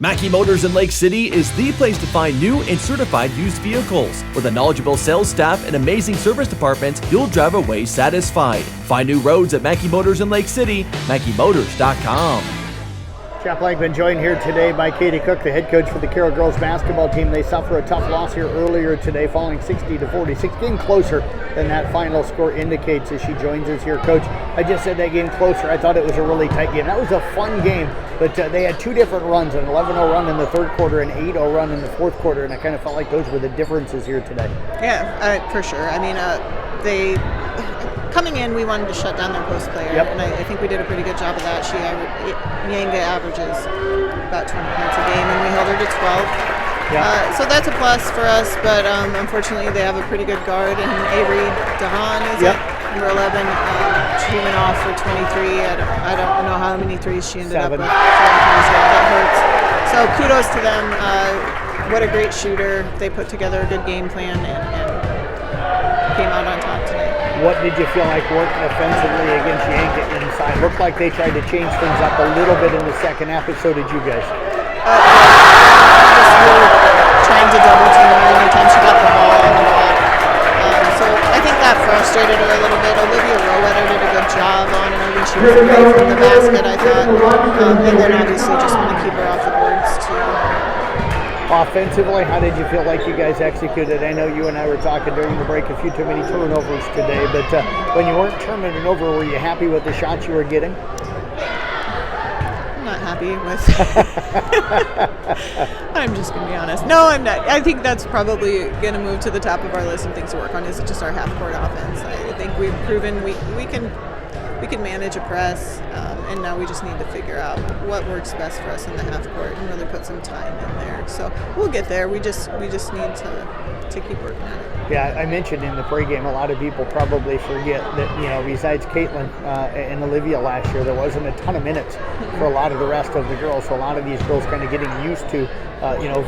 Mackey Motors in Lake City is the place to find new and certified used vehicles. With a knowledgeable sales staff and amazing service departments, you'll drive away satisfied. Find new roads at Mackey Motors in Lake City, MackeyMotors.com. Jeff Langman joined here today by Katie Kock, the head coach for the Carroll girls basketball team. They suffer a tough loss here earlier today, falling 60-46, getting closer than that final score indicates as she joins us here. Coach, I just said that game closer. I thought it was a really tight game. That was a fun game, but they had two different runs, an 11-0 run in the third quarter, an 8-0 run in the fourth quarter, and I kind of felt like those were the differences here today. Yeah, for sure. I mean, they... Coming in, we wanted to shut down their post player, and I think we did a pretty good job of that. Yanga averages about 20 points a game, and we held her to 12. So that's a plus for us, but unfortunately they have a pretty good guard, and Avery Dahan is number 11. She went off for 23. I don't know how many threes she ended up with. That hurts. So kudos to them. What a great shooter. They put together a good game plan and came out on top tonight. What did you feel like working offensively against Yanga inside? Looked like they tried to change things up a little bit in the second half, but so did you guys. Just really trying to double team her every time she got the ball on the block. So I think that frustrated her a little bit. Olivia Rowetter did a good job on her when she was away from the basket, I thought. And then obviously just want to keep her off the boards too. Offensively, how did you feel like you guys executed? I know you and I were talking during the break, a few too many turnovers today, but when you weren't turning it over, were you happy with the shots you were getting? I'm not happy with I'm just going to be honest. No, I'm not. I think that's probably going to move to the top of our list of things to work on is just our half-court offense. I think we've proven we can manage a press, and now we just need to figure out what works best for us in the half court and really put some time in there. So we'll get there. We just need to keep working at it. Yeah, I mentioned in the pregame, a lot of people probably forget that, besides Katelyn and Olivia last year, there wasn't a ton of minutes for a lot of the rest of the girls. So a lot of these girls kind of getting used to,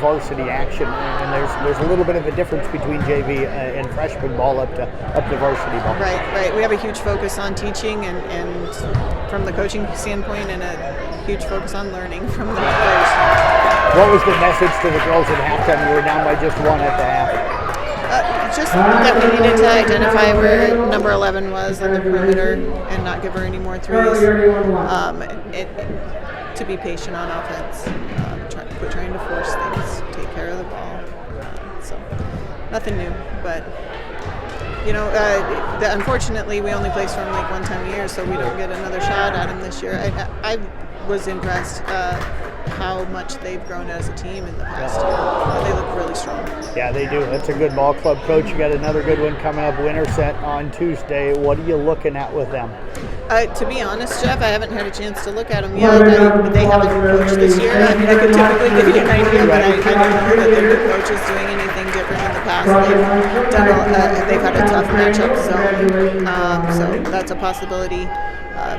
varsity action, and there's a little bit of a difference between JV and freshman ball up to varsity ball. Right. We have a huge focus on teaching and from the coaching standpoint, and a huge focus on learning from the players. What was the message to the girls at halftime? You were down by just one at the half. Just that we needed to identify where number 11 was on the perimeter and not give her any more threes. To be patient on offense, trying to force things, take care of the ball. So nothing new, but unfortunately we only play Storm Lake one time a year, so we don't get another shot at them this year. I was impressed how much they've grown as a team in the past year. They look really strong. Yeah, they do. That's a good ball club. Coach, you got another good one coming up, Winterset on Tuesday. What are you looking at with them? To be honest, Jeff, I haven't had a chance to look at them yet. They haven't coached this year. I mean, I could typically give you an idea, but I don't know that their new coach is doing anything different in the past. They've had a tough matchup zone, so that's a possibility.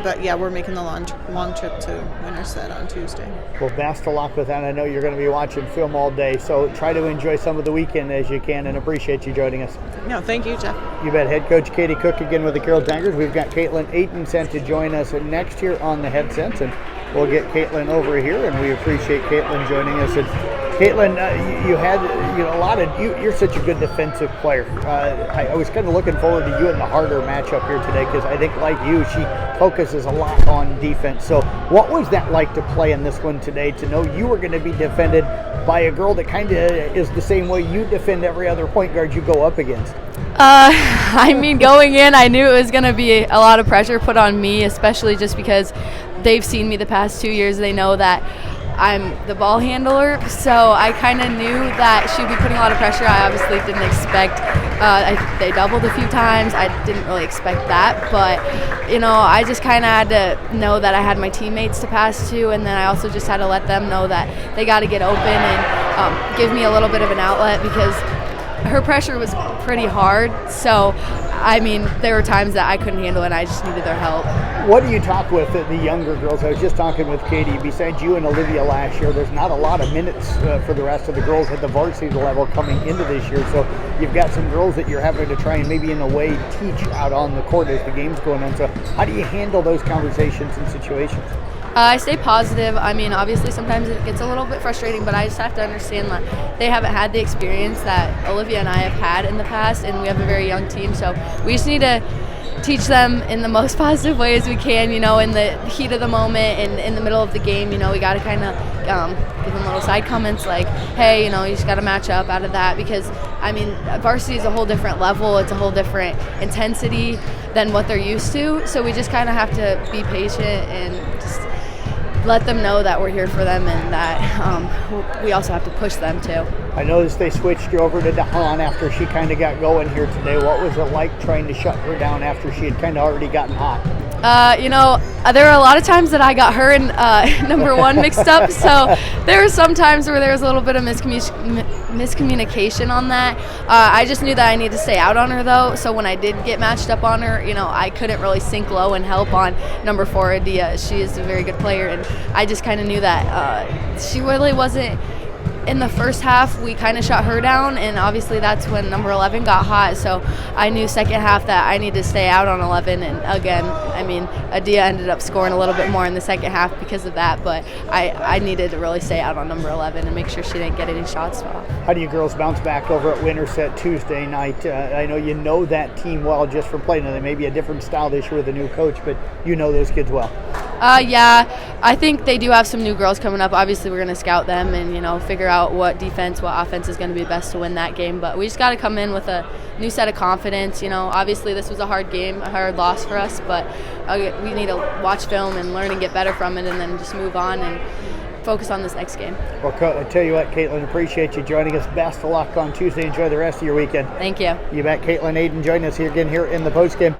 But yeah, we're making the long trip to Winterset on Tuesday. Well, best of luck with that. I know you're going to be watching film all day, so try to enjoy some of the weekend as you can, and appreciate you joining us. No, thank you, Jeff. You bet. Head coach Katie Kock again with the Carroll Tigers. We've got Katelyn Aden sent to join us next year on the headsets, and we'll get Katelyn over here, and we appreciate Katelyn joining us. And Katelyn, you had a lot of you're such a good defensive player. I was kind of looking forward to you in the harder matchup here today, because I think, like you, she focuses a lot on defense. So what was that like to play in this one today, to know you were going to be defended by a girl that kind of is the same way you defend every other point guard you go up against? Going in, I knew it was going to be a lot of pressure put on me, especially just because they've seen me the past 2 years. They know that I'm the ball handler, so I kind of knew that she'd be putting a lot of pressure. I obviously didn't expect they doubled a few times. I didn't really expect that, but I just kind of had to know that I had my teammates to pass to, and then I also just had to let them know that they got to get open and give me a little bit of an outlet, because her pressure was pretty hard. So there were times that I couldn't handle it, and I just needed their help. What do you talk with the younger girls? I was just talking with Katie. Besides you and Olivia last year, there's not a lot of minutes for the rest of the girls at the varsity level coming into this year. So you've got some girls that you're having to try and maybe in a way teach out on the court as the game's going on. So how do you handle those conversations and situations? I stay positive. I mean, obviously sometimes it gets a little bit frustrating, but I just have to understand that they haven't had the experience that Olivia and I have had in the past, and we have a very young team, so we just need to teach them in the most positive way as we can, in the heat of the moment and in the middle of the game. We got to kind of give them little side comments like, hey, you just got to match up out of that, because, I mean, varsity is a whole different level. It's a whole different intensity than what they're used to, so we just kind of have to be patient and just let them know that we're here for them, and that we also have to push them too. I noticed they switched you over to Dahan after she kind of got going here today. What was it like trying to shut her down after she had kind of already gotten hot? There were a lot of times that I got her and number one mixed up, so there were some times where there was a little bit of miscommunication on that. I just knew that I needed to stay out on her, though, so when I did get matched up on her, I couldn't really sink low and help on number 4, Adia. She is a very good player, and I just kind of knew that she really wasn't. In the first half, we kind of shut her down, and obviously that's when number 11 got hot, so I knew second half that I needed to stay out on 11, and again, I mean, Adia ended up scoring a little bit more in the second half because of that, but I needed to really stay out on number 11 and make sure she didn't get any shots off. How do you girls bounce back over at Winterset Tuesday night? I know you know that team well just from playing them. They may be a different style this year with a new coach, but you know those kids well. Yeah, I think they do have some new girls coming up. Obviously, we're going to scout them and, figure out what defense, what offense is going to be best to win that game. But we just got to come in with a new set of confidence. Obviously this was a hard game, a hard loss for us, but we need to watch film and learn and get better from it, and then just move on and focus on this next game. Well, I tell you what, Katelyn, appreciate you joining us. Best of luck on Tuesday. Enjoy the rest of your weekend. Thank you. You bet. Katelyn, Aden joining us here again here in the postgame.